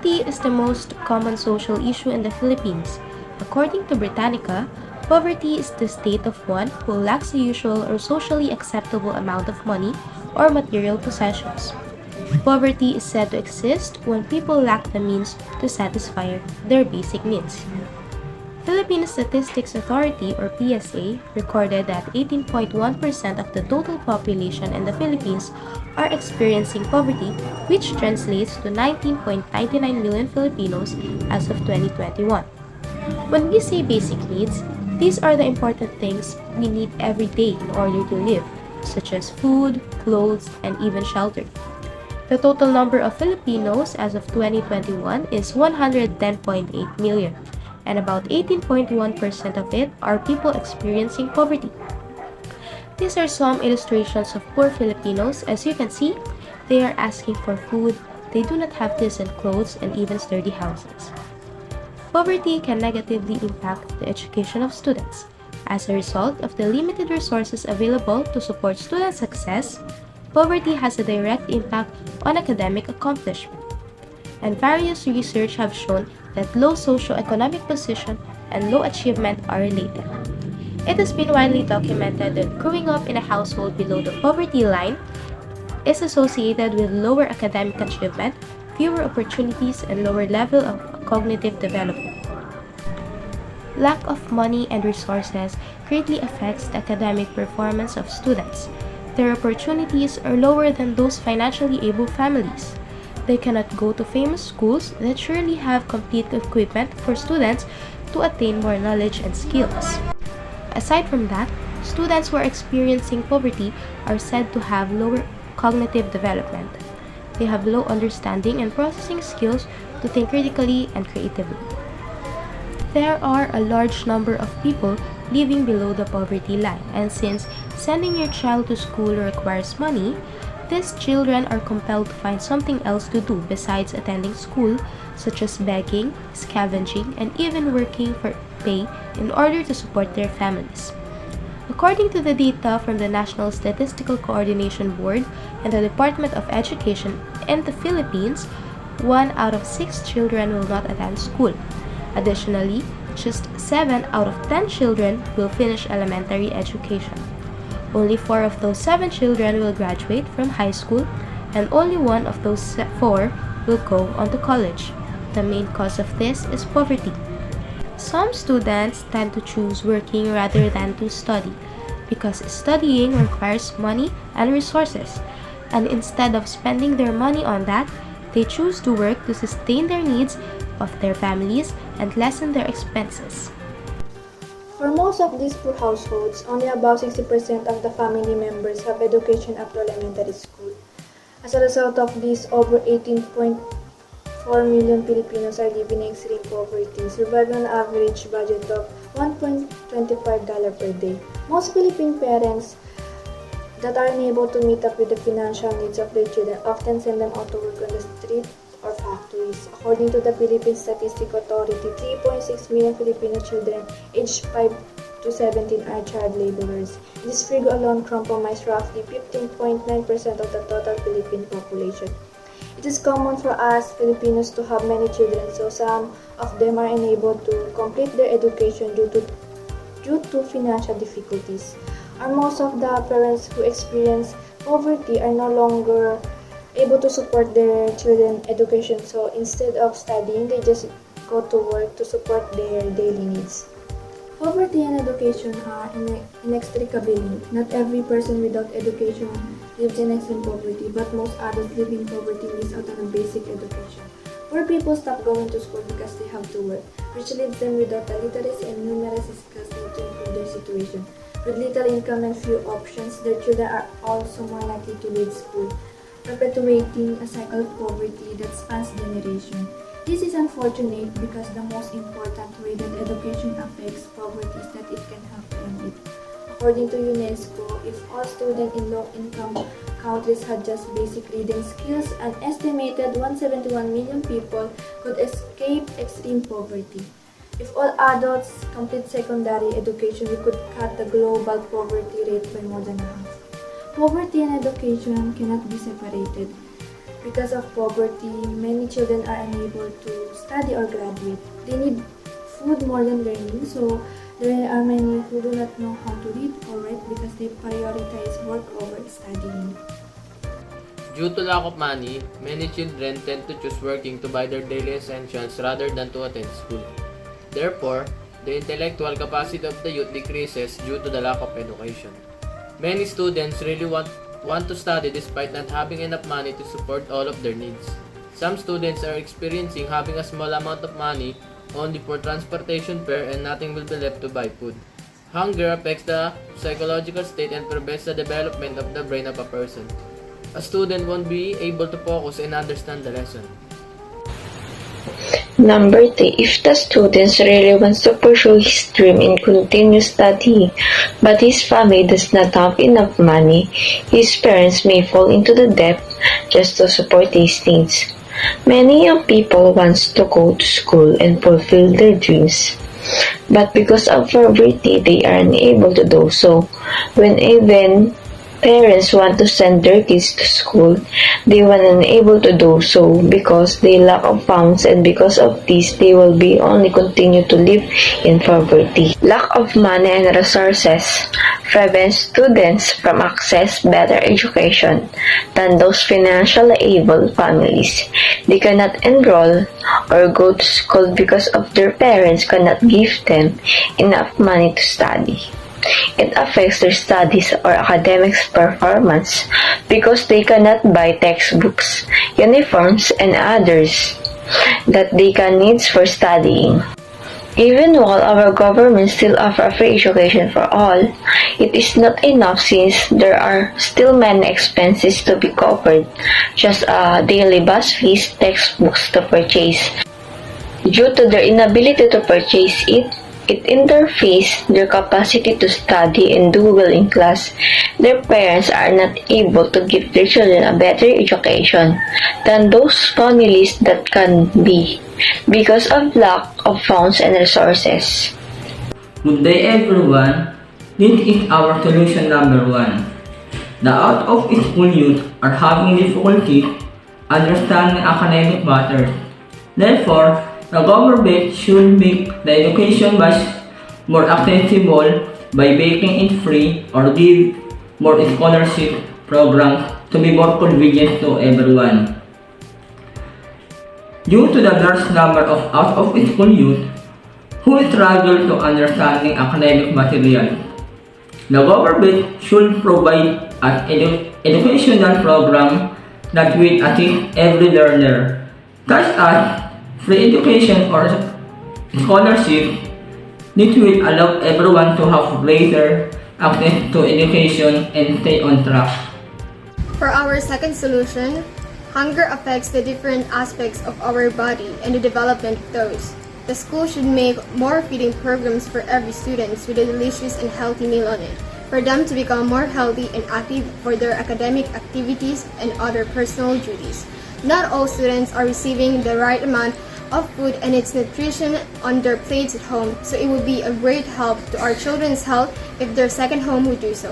Poverty is the most common social issue in the Philippines. According to Britannica, poverty is the state of one who lacks the usual or socially acceptable amount of money or material possessions. Poverty is said to exist when people lack the means to satisfy their basic needs. Philippine Statistics Authority or PSA recorded that 18.1% of the total population in the Philippines are experiencing poverty, which translates to 19.99 million Filipinos as of 2021. When we say basic needs, these are the important things we need every day in order to live, such as food, clothes, and even shelter. The total number of Filipinos as of 2021 is 110.8 million, and about 18.1% of it are people experiencing poverty. These are some illustrations of poor Filipinos. As you can see, they are asking for food, they do not have decent clothes, and even sturdy houses. Poverty can negatively impact the education of students. As a result of the limited resources available to support student success, poverty has a direct impact on academic accomplishment. And various research have shown that low socioeconomic position and low achievement are related. It has been widely documented that growing up in a household below the poverty line is associated with lower academic achievement, fewer opportunities, and lower level of cognitive development. Lack of money and resources greatly affects the academic performance of students. Their opportunities are lower than those financially able families. They cannot go to famous schools that surely have complete equipment for students to attain more knowledge and skills. Aside from that, students who are experiencing poverty are said to have lower cognitive development. They have low understanding and processing skills to think critically and creatively. There are a large number of people living below the poverty line, and since sending your child to school requires money, these children are compelled to find something else to do besides attending school, such as begging, scavenging, and even working for pay in order to support their families. According to the data from the National Statistical Coordination Board and the Department of Education in the Philippines, 1 out of 6 children will not attend school. Additionally, just 7 out of 10 children will finish elementary education. Only 4 of those 7 children will graduate from high school, and only 1 of those 4 will go on to college. The main cause of this is poverty. Some students tend to choose working rather than to study because studying requires money and resources, and instead of spending their money on that, they choose to work to sustain their needs of their families and lessen their expenses. For most of these poor households, only about 60% of the family members have education up to elementary school. As a result of this, over 18.4 million Filipinos are living in extreme poverty, surviving on an average budget of $1.25 per day. Most Philippine parents that are unable to meet up with the financial needs of their children often send them out to work on the street or factories. According to the Philippine Statistics Authority, 3.6 million Filipino children aged 5 to 17 are child laborers. This figure alone compromises roughly 15.9% of the total Philippine population. It is common for us Filipinos to have many children, so some of them are unable to complete their education due to financial difficulties. And most of the parents who experience poverty are no longer able to support their children's education, so instead of studying, they just go to work to support their daily needs. Poverty and education are inextricably linked. Not every person without education lives in extreme poverty, but most adults living in poverty miss out on a basic education. Poor people stop going to school because they have to work, which leaves them without the literacy and numerous skills needed to improve their situation. With little income and few options, their children are also more likely to leave school, perpetuating a cycle of poverty that spans generations. This is unfortunate because the most important way that education affects poverty is that it can help to end it. According to UNESCO, if all students in low-income countries had just basic reading skills, an estimated 171 million people could escape extreme poverty. If all adults complete secondary education, we could cut the global poverty rate by more than half. Poverty and education cannot be separated. Because of poverty, many children are unable to study or graduate. They need food more than learning, so there are many who do not know how to read or write because they prioritize work over studying. Due to lack of money, many children tend to choose working to buy their daily essentials rather than to attend school. Therefore, the intellectual capacity of the youth decreases due to the lack of education. Many students really want to study despite not having enough money to support all of their needs. Some students are experiencing having a small amount of money only for transportation fare and nothing will be left to buy food. Hunger affects the psychological state and prevents the development of the brain of a person. A student won't be able to focus and understand the lesson. Number 3. If the student really wants to pursue his dream and continue studying, but his family does not have enough money, his parents may fall into the debt just to support his needs. Many young people want to go to school and fulfill their dreams, but because of poverty, they are unable to do so. When even parents want to send their kids to school, they were unable to do so because they lack of funds, and because of this, they will be only continue to live in poverty. Lack of money and resources prevents students from access better education than those financially able families. They cannot enroll or go to school because of their parents cannot give them enough money to study. It affects their studies or academics performance because they cannot buy textbooks, uniforms, and others that they can need for studying. Even while our government still offers free education for all, it is not enough since there are still many expenses to be covered, just daily bus fees, textbooks to purchase. Due to their inability to purchase it interferes their capacity to study and do well in class. Their parents are not able to give their children a better education than those families that can be because of lack of funds and resources. Good day everyone. This is our solution number 1. The out-of-school youth are having difficulty understanding academic matters. Therefore, the government should make the education much more accessible by making it free or give more scholarship programs to be more convenient to everyone. Due to the large number of out-of-school youth who struggle to understanding academic material, the government should provide an educational program that will assist every learner, such as free education or scholarship. This will allow everyone to have greater access to education and stay on track. For our second solution, hunger affects the different aspects of our body and the development of those. The school should make more feeding programs for every student with a delicious and healthy meal on it, for them to become more healthy and active for their academic activities and other personal duties. Not all students are receiving the right amount of food and its nutrition on their plates at home, so it would be a great help to our children's health if their second home would do so.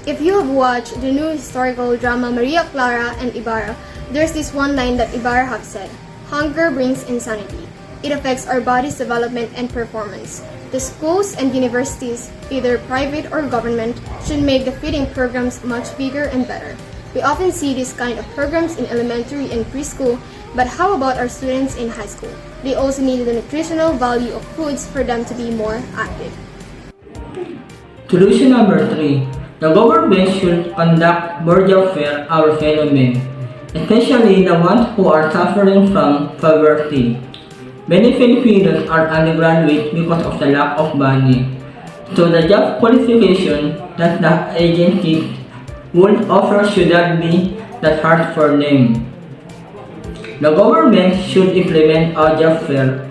If you have watched the new historical drama Maria Clara and Ibarra, there's this one line that Ibarra have said: "Hunger brings insanity." It affects our body's development and performance. The schools and universities, either private or government, should make the feeding programs much bigger and better. We often see this kind of programs in elementary and preschool, but how about our students in high school? They also need the nutritional value of foods for them to be more active. Solution number 3. The government should conduct more job fair our fellow men, especially the ones who are suffering from poverty. Many Filipinos are undergraduates because of the lack of money, so the job qualification that the agency would offer should not be that hard for them. The government should implement a job fair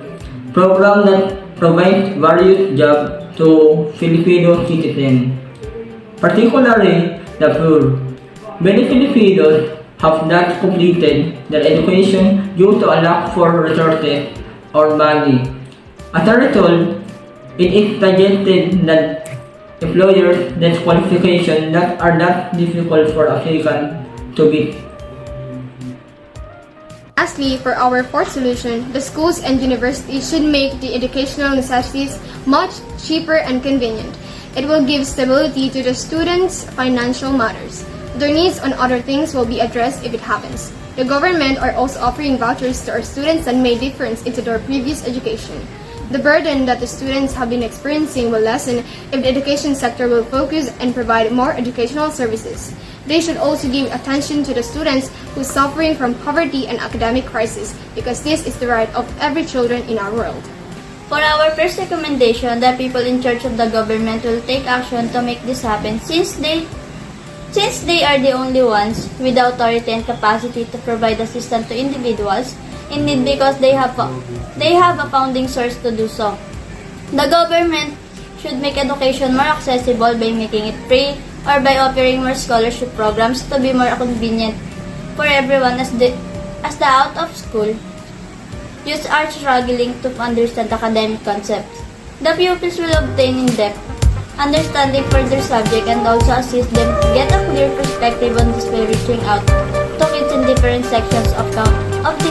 program that provides various jobs to Filipino citizens, particularly the poor. Many Filipinos have not completed their education due to a lack for resources or money. As a result, it is suggested that employers that qualifications that are not difficult for applicants to meet. Lastly, for our fourth solution, the schools and universities should make the educational necessities much cheaper and convenient. It will give stability to the students' financial matters. Their needs on other things will be addressed if it happens. The government are also offering vouchers to our students that made difference into their previous education. The burden that the students have been experiencing will lessen if the education sector will focus and provide more educational services. They should also give attention to the students who are suffering from poverty and academic crisis because this is the right of every children in our world. For our first recommendation, the people in charge of the government will take action to make this happen since they are the only ones with the authority and capacity to provide assistance to individuals in need because they have a founding source to do so. The government should make education more accessible by making it free or by offering more scholarship programs to be more convenient for everyone as the out of school youths are struggling to understand academic concepts. The pupils will obtain in-depth understanding for their subject and also assist them get a clear perspective on this by reaching out to kids in different sections of the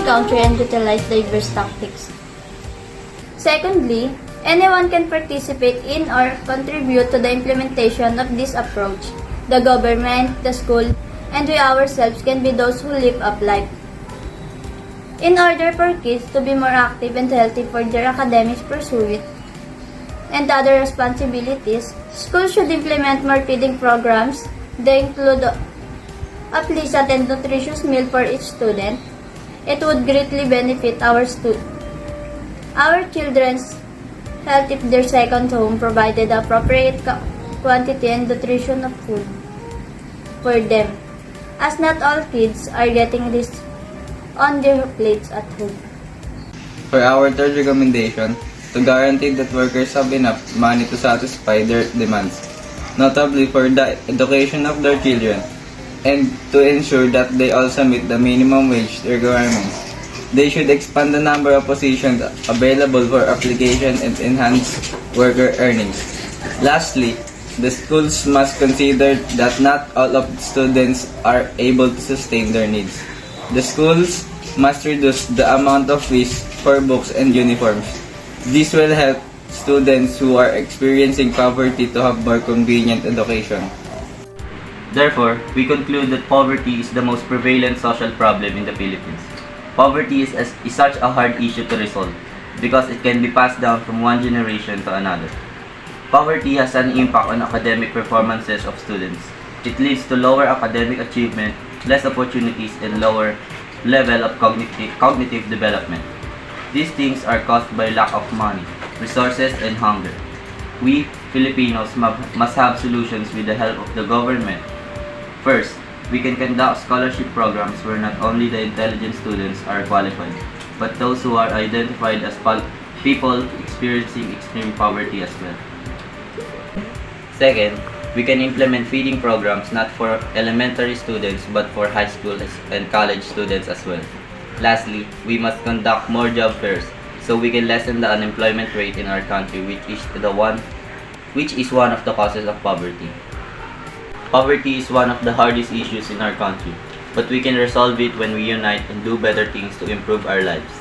country and utilize diverse tactics. Secondly, anyone can participate in or contribute to the implementation of this approach. The government, the school, and we ourselves can be those who live up life. In order for kids to be more active and healthy for their academic pursuit and other responsibilities, schools should implement more feeding programs. They include a pleasant and nutritious meal for each student. It would greatly benefit our children's health if their second home provided appropriate quantity and nutrition of food for them, as not all kids are getting this on their plates at home. For our third recommendation, to guarantee that workers have enough money to satisfy their demands, notably for the education of their children, and to ensure that they also meet the minimum wage requirements. They should expand the number of positions available for application and enhance worker earnings. Lastly, the schools must consider that not all of the students are able to sustain their needs. The schools must reduce the amount of fees for books and uniforms. This will help students who are experiencing poverty to have more convenient education. Therefore, we conclude that poverty is the most prevalent social problem in the Philippines. Poverty is such a hard issue to resolve because it can be passed down from one generation to another. Poverty has an impact on academic performances of students. It leads to lower academic achievement, less opportunities, and lower level of cognitive development. These things are caused by lack of money, resources, and hunger. We Filipinos must have solutions with the help of the government. First, we can conduct scholarship programs where not only the intelligent students are qualified, but those who are identified as people experiencing extreme poverty as well. Second, we can implement feeding programs not for elementary students but for high school and college students as well. Lastly, we must conduct more job fairs so we can lessen the unemployment rate in our country, which is one of the causes of poverty. Poverty is one of the hardest issues in our country, but we can resolve it when we unite and do better things to improve our lives.